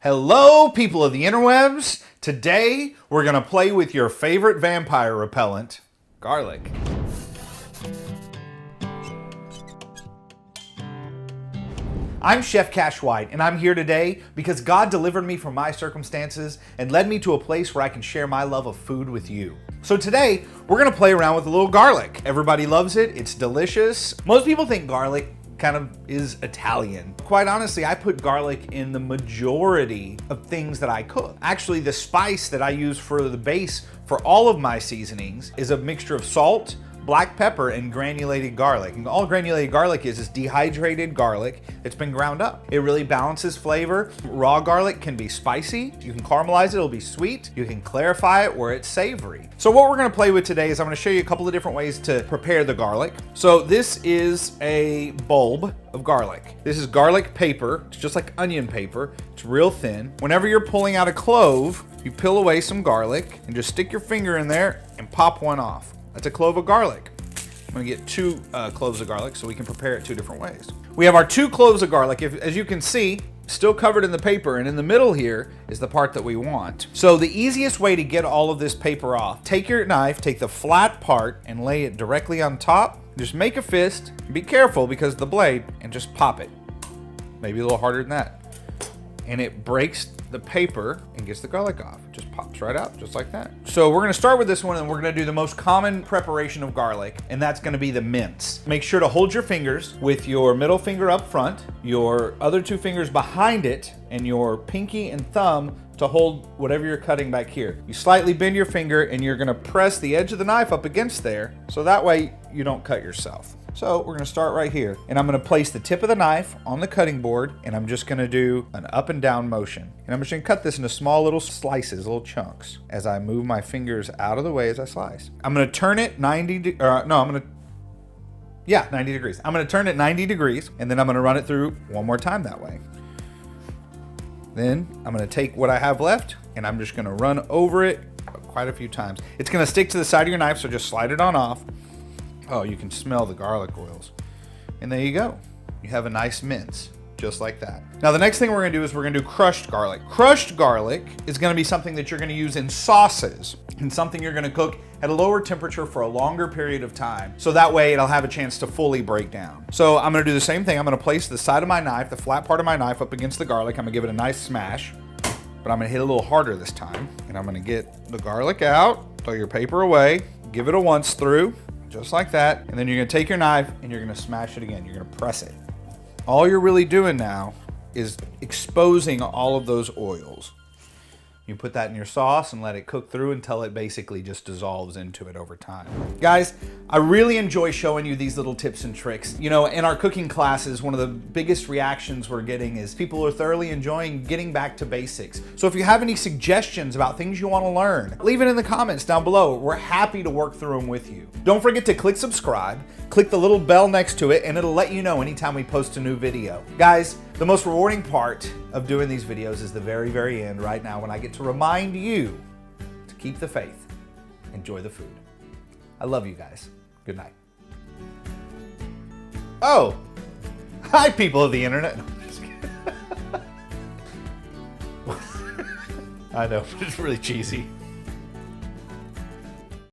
Hello, people of the interwebs. Today, we're gonna play with your favorite vampire repellent, garlic. I'm Chef Cash White, and I'm here today because God delivered me from my circumstances and led me to a place where I can share my love of food with you. So today, we're gonna play around with a little garlic. Everybody loves it, it's delicious. Most people think garlic kind of is Italian. Quite honestly, I put garlic in the majority of things that I cook. Actually, the spice that I use for the base for all of my seasonings is a mixture of salt, black pepper, and granulated garlic. And all granulated garlic is dehydrated garlic that's been ground up. It really balances flavor. Raw garlic can be spicy. You can caramelize it, it'll be sweet. You can clarify it where it's savory. So what we're gonna play with today is I'm gonna show you a couple of different ways to prepare the garlic. So this is a bulb of garlic. This is garlic paper. It's just like onion paper. It's real thin. Whenever you're pulling out a clove, you peel away some garlic and just stick your finger in there and pop one off. That's a clove of garlic. I'm gonna get two cloves of garlic so we can prepare it two different ways. We have our 2 cloves of garlic. As you can see, still covered in the paper, and in the middle here is the part that we want. So the easiest way to get all of this paper off, take your knife, take the flat part and lay it directly on top. Just make a fist, be careful because the blade, and just pop it. Maybe a little harder than that. And it breaks the paper and gets the garlic off. It just pops right out, just like that. So we're gonna start with this one, and we're gonna do the most common preparation of garlic, and that's gonna be the mince. Make sure to hold your fingers with your middle finger up front, your other 2 fingers behind it, and your pinky and thumb to hold whatever you're cutting back here. You slightly bend your finger, and you're gonna press the edge of the knife up against there, so that way you don't cut yourself. So we're gonna start right here, and I'm gonna place the tip of the knife on the cutting board, and I'm just gonna do an up and down motion. And I'm just gonna cut this into small little slices, little chunks, as I move my fingers out of the way as I slice. I'm gonna turn it 90 degrees. I'm gonna turn it 90 degrees, and then I'm gonna run it through one more time that way. Then I'm gonna take what I have left, and I'm just gonna run over it quite a few times. It's gonna stick to the side of your knife, so just slide it on off. Oh, you can smell the garlic oils. And there you go. You have a nice mince, just like that. Now the next thing we're gonna do is we're gonna do crushed garlic. Crushed garlic is gonna be something that you're gonna use in sauces and something you're gonna cook at a lower temperature for a longer period of time. So that way it'll have a chance to fully break down. So I'm gonna do the same thing. I'm gonna place the side of my knife, the flat part of my knife, up against the garlic. I'm gonna give it a nice smash, but I'm gonna hit a little harder this time. And I'm gonna get the garlic out, throw your paper away, give it a once through, just like that, and then you're gonna take your knife and you're gonna smash it again. You're gonna press it. All you're really doing now is exposing all of those oils. You put that in your sauce and let it cook through until it basically just dissolves into it over time. Guys, I really enjoy showing you these little tips and tricks. You know, in our cooking classes, one of the biggest reactions we're getting is people are thoroughly enjoying getting back to basics. So if you have any suggestions about things you want to learn, leave it in the comments down below. We're happy to work through them with you. Don't forget to click subscribe, click the little bell next to it, and it'll let you know anytime we post a new video. Guys, the most rewarding part of doing these videos is the very, very end right now when I get to remind you to keep the faith, enjoy the food. I love you guys. Good night. Oh, hi people of the internet. No, I'm just kidding. I know, it's really cheesy.